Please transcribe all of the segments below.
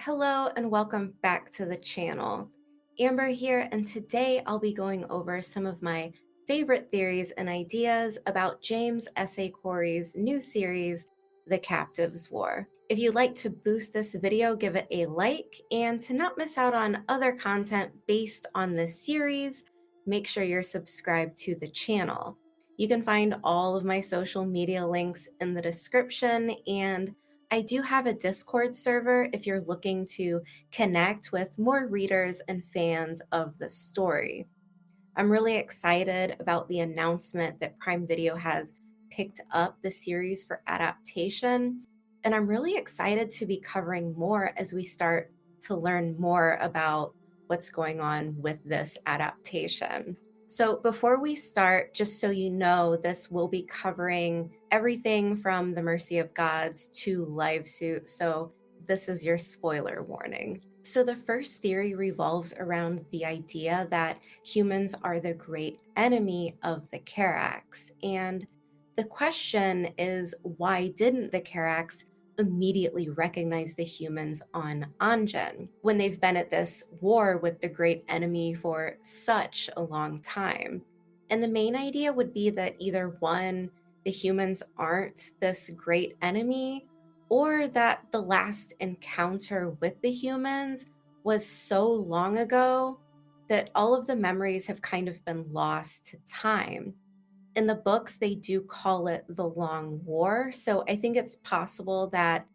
Hello and welcome back to the channel. Amber here, and today I'll be going over some of my favorite theories and ideas about James S.A. Corey's new series, The Captives' War. If you'd like to boost this video, give it a like, and to not miss out on other content based on this series, make sure you're subscribed to the channel. You can find all of my social media links in the description, and I do have a Discord server if you're looking to connect with more readers and fans of the story. I'm really excited about the announcement that Prime Video has picked up the series for adaptation, and I'm really excited to be covering more as we start to learn more about what's going on with this adaptation. So before we start, just so you know, this will be covering everything from The Mercy of Gods to Livesuit, so this is your spoiler warning. So the first theory revolves around the idea that humans are the great enemy of the Carax. And the question is, why didn't the Carax immediately recognize the humans on Anjiin when they've been at this war with the great enemy for such a long time? And the main idea would be that either one, the humans aren't this great enemy, or that the last encounter with the humans was so long ago that all of the memories have kind of been lost to time. In the books, they do call it the Long War, so I think it's possible that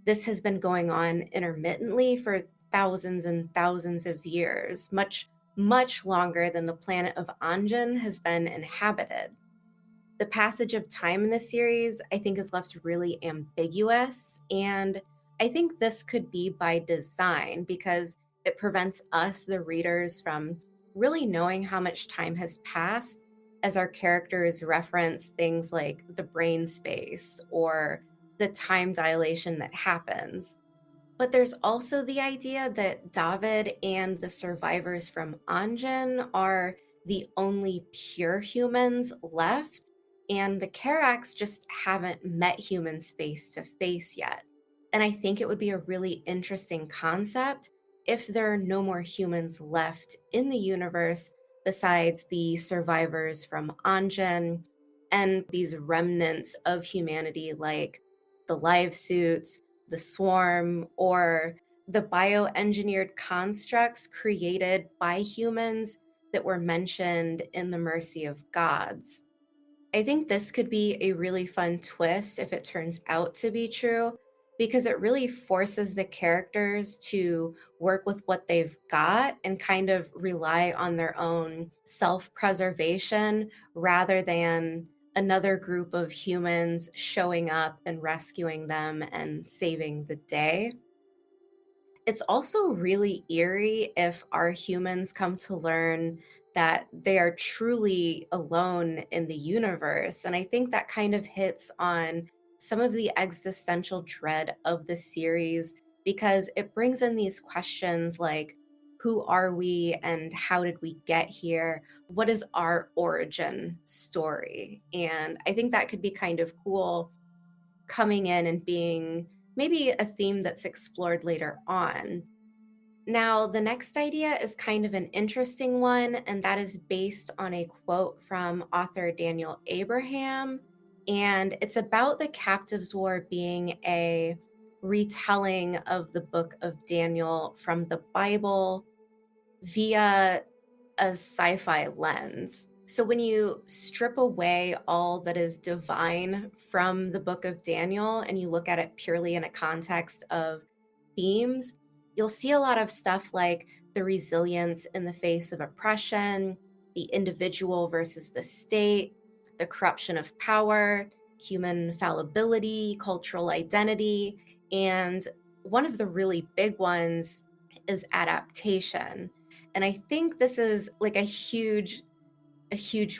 this has been going on intermittently for thousands and thousands of years, much longer than the planet of Anjin has been inhabited. The passage of time in this series, I think, is left really ambiguous. And I think this could be by design because it prevents us, the readers, from really knowing how much time has passed as our characters reference things like the brain space or the time dilation that happens. But there's also the idea that David and the survivors from Anjin are the only pure humans left, and the Carax just haven't met humans face to face yet. And I think it would be a really interesting concept if there are no more humans left in the universe besides the survivors from Anjin and these remnants of humanity like the live suits, the swarm, or the bioengineered constructs created by humans that were mentioned in The Mercy of Gods. I think this could be a really fun twist if it turns out to be true, because it really forces the characters to work with what they've got and kind of rely on their own self-preservation rather than another group of humans showing up and rescuing them and saving the day. It's also really eerie if our humans come to learn that they are truly alone in the universe. And I think that kind of hits on some of the existential dread of the series because it brings in these questions like, who are we and how did we get here? What is our origin story? And I think that could be kind of cool coming in and being maybe a theme that's explored later on. Now, the next idea is kind of an interesting one, and that is based on a quote from author Daniel Abraham. And it's about the Captives' War being a retelling of the book of Daniel from the Bible via a sci fi lens. So, when you strip away all that is divine from the book of Daniel and you look at it purely in a context of themes, you'll see a lot of stuff like the resilience in the face of oppression, the individual versus the state, the corruption of power, human fallibility, cultural identity, and one of the really big ones is adaptation. And I think this is like a huge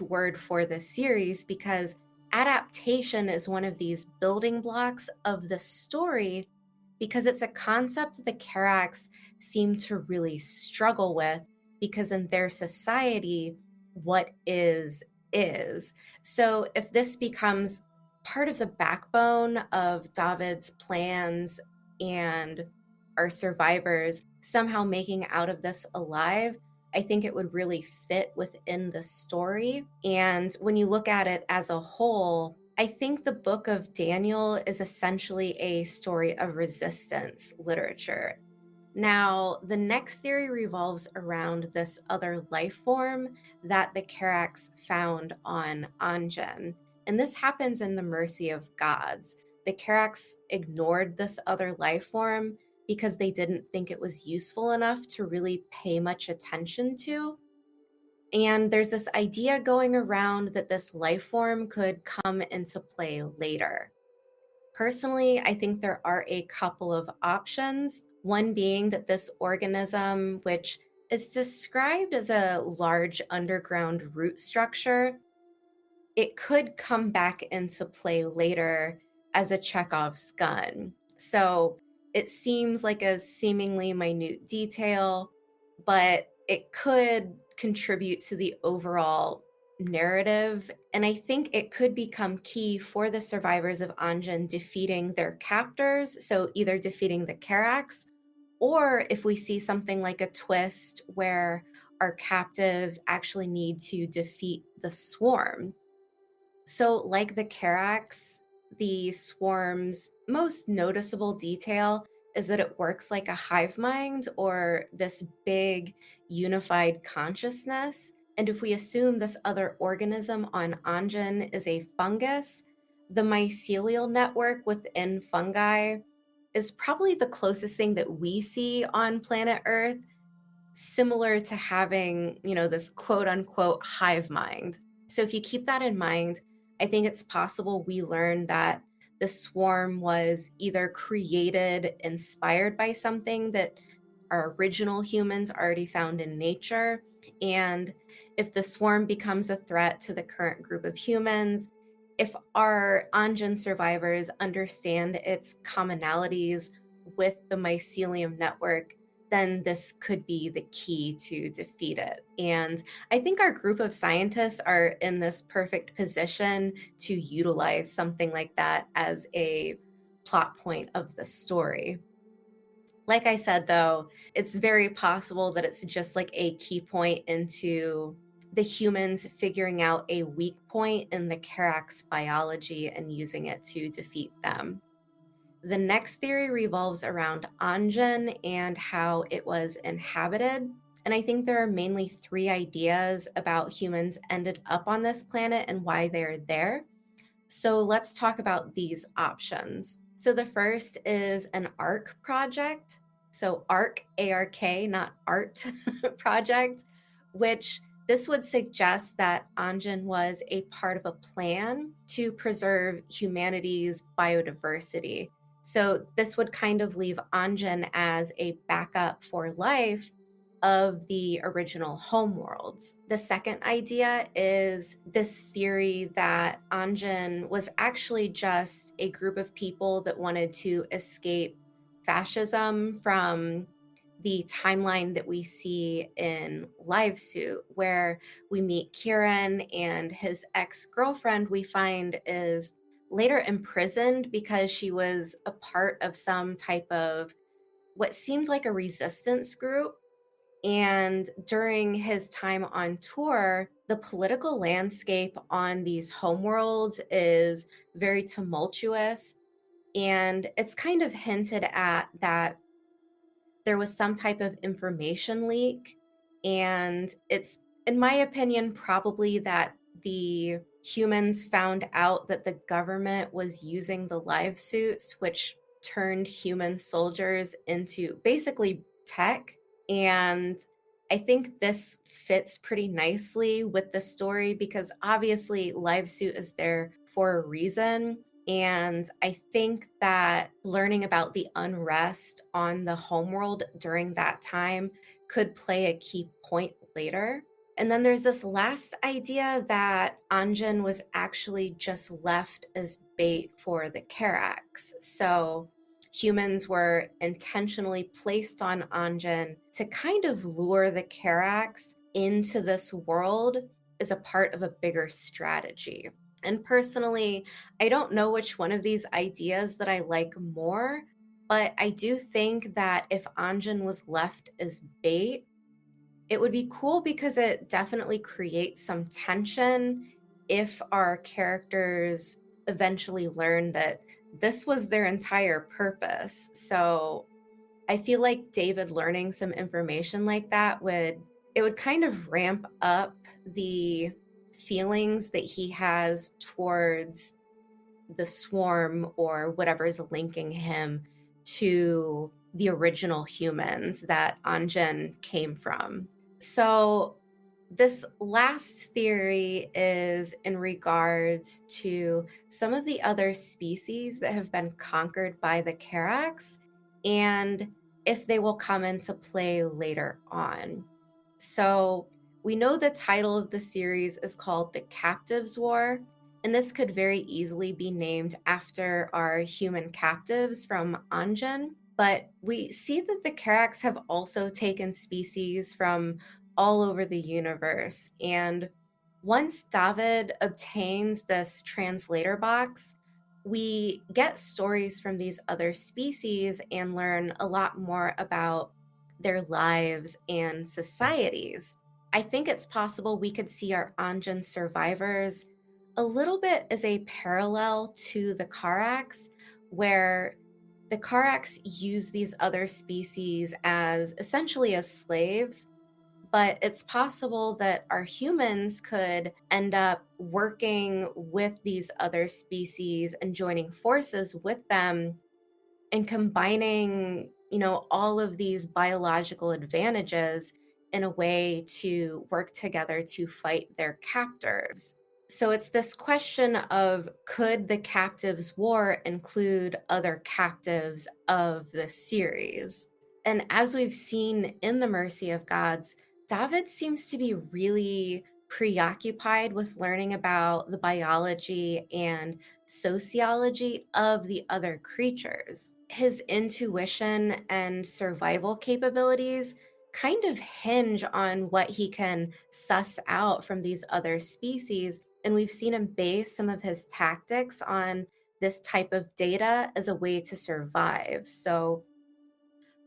word for this series because adaptation is one of these building blocks of the story because it's a concept the Carax seem to really struggle with because in their society, what is. So if this becomes part of the backbone of David's plans and our survivors somehow making out of this alive, I think it would really fit within the story. And when you look at it as a whole, I think the book of Daniel is essentially a story of resistance literature. Now, the next theory revolves around this other life form that the Karax found on Anjiin. And this happens in the mercy of gods. The Karax ignored this other life form because they didn't think it was useful enough to really pay much attention to. And there's this idea going around that this life form could come into play later. Personally, I think there are a couple of options. One being that this organism, which is described as a large underground root structure, it could come back into play later as a Chekhov's gun. So it seems like a seemingly minute detail, but it could contribute to the overall narrative. And I think it could become key for the survivors of Anjin defeating their captors. So either defeating the Karax, or if we see something like a twist where our captives actually need to defeat the swarm. So, like the Karax, the swarm's most noticeable detail is that it works like a hive mind or this big unified consciousness. And if we assume this other organism on Anjin is a fungus, the mycelial network within fungi is probably the closest thing that we see on planet Earth, similar to having, this quote unquote hive mind. So if you keep that in mind, I think it's possible we learn that the swarm was either created, inspired by something that our original humans already found in nature. And if the swarm becomes a threat to the current group of humans, if our Anjin survivors understand its commonalities with the mycelium network, then this could be the key to defeat it. And I think our group of scientists are in this perfect position to utilize something like that as a plot point of the story. Like I said, though, it's very possible that it's just like a key point into the humans figuring out a weak point in the Karax biology and using it to defeat them. The next theory revolves around Anjin and how it was inhabited. And I think there are mainly three ideas about humans ended up on this planet and why they're there. So let's talk about these options. So the first is an ARK project. So ARK, A-R-K, not art project, which this would suggest that Anjin was a part of a plan to preserve humanity's biodiversity. So this would kind of leave Anjin as a backup for life of the original homeworlds. The second idea is this theory that Anjin was actually just a group of people that wanted to escape fascism from the timeline that we see in Livesuit, where we meet Kieran and his ex-girlfriend we find is later imprisoned because she was a part of some type of what seemed like a resistance group. And during his time on tour, the political landscape on these homeworlds is very tumultuous. And it's kind of hinted at that there was some type of information leak. And it's, in my opinion, probably that the humans found out that the government was using the live suits, which turned human soldiers into basically tech. And I think this fits pretty nicely with the story because obviously Livesuit is there for a reason. And I think that learning about the unrest on the homeworld during that time could play a key point later. And then there's this last idea that Anjin was actually just left as bait for the Karax. So humans were intentionally placed on Anjin to kind of lure the Karax into this world as a part of a bigger strategy. And personally, I don't know which one of these ideas that I like more, But I do think that if Anjiin was left as bait, it would be cool because it definitely creates some tension if our characters eventually learn that this was their entire purpose. So I feel like David learning some information like that would kind of ramp up the feelings that he has towards the swarm or whatever is linking him to the original humans that Anjin came from. So this last theory is in regards to some of the other species that have been conquered by the Carax and if they will come into play later on. So we know the title of the series is called The Captives War, and this could very easily be named after our human captives from Anjin. But we see that the Carax have also taken species from all over the universe. And once David obtains this translator box, we get stories from these other species and learn a lot more about their lives and societies. I think it's possible we could see our Anjin survivors a little bit as a parallel to the Carax, where the Carax use these other species as essentially as slaves, but it's possible that our humans could end up working with these other species and joining forces with them and combining, all of these biological advantages in a way to work together to fight their captors. So it's this question of could the captives war include other captives of the series? And as we've seen in The Mercy of Gods, David seems to be really preoccupied with learning about the biology and sociology of the other creatures. His intuition and survival capabilities kind of hinge on what he can suss out from these other species. And we've seen him base some of his tactics on this type of data as a way to survive. So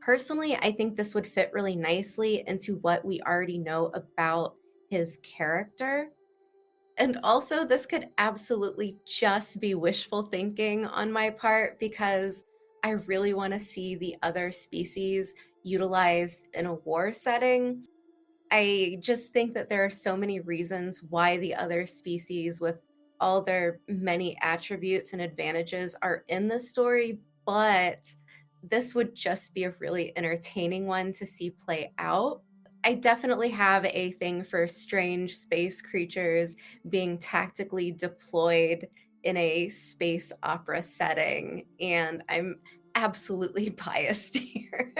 personally, I think this would fit really nicely into what we already know about his character. And also, this could absolutely just be wishful thinking on my part because I really want to see the other species utilized in a war setting. I just think that there are so many reasons why the other species, with all their many attributes and advantages, are in the story, but this would just be a really entertaining one to see play out. I definitely have a thing for strange space creatures being tactically deployed in a space opera setting, and I'm absolutely biased here.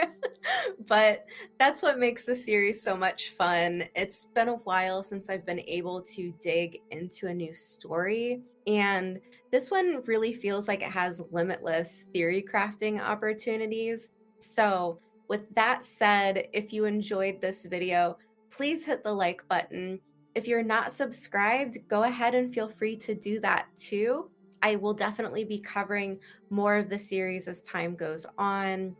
But that's what makes the series so much fun. It's been a while since I've been able to dig into a new story, and this one really feels like it has limitless theory crafting opportunities. So, with that said, if you enjoyed this video, please hit the like button. If you're not subscribed, go ahead and feel free to do that too. I will definitely be covering more of the series as time goes on.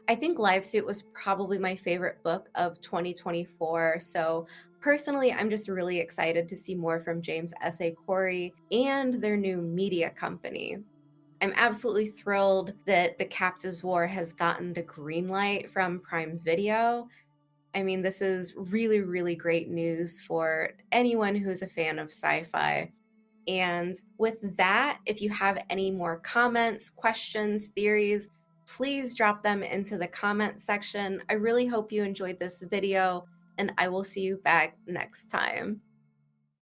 I think Livesuit was probably my favorite book of 2024. So personally, I'm just really excited to see more from James S.A. and their new media company. I'm absolutely thrilled that The Captives War has gotten the green light from Prime Video. I mean, this is really, really great news for anyone who's a fan of sci-fi. And with that, if you have any more comments, questions, theories, please drop them into the comment section. I really hope you enjoyed this video, and I will see you back next time.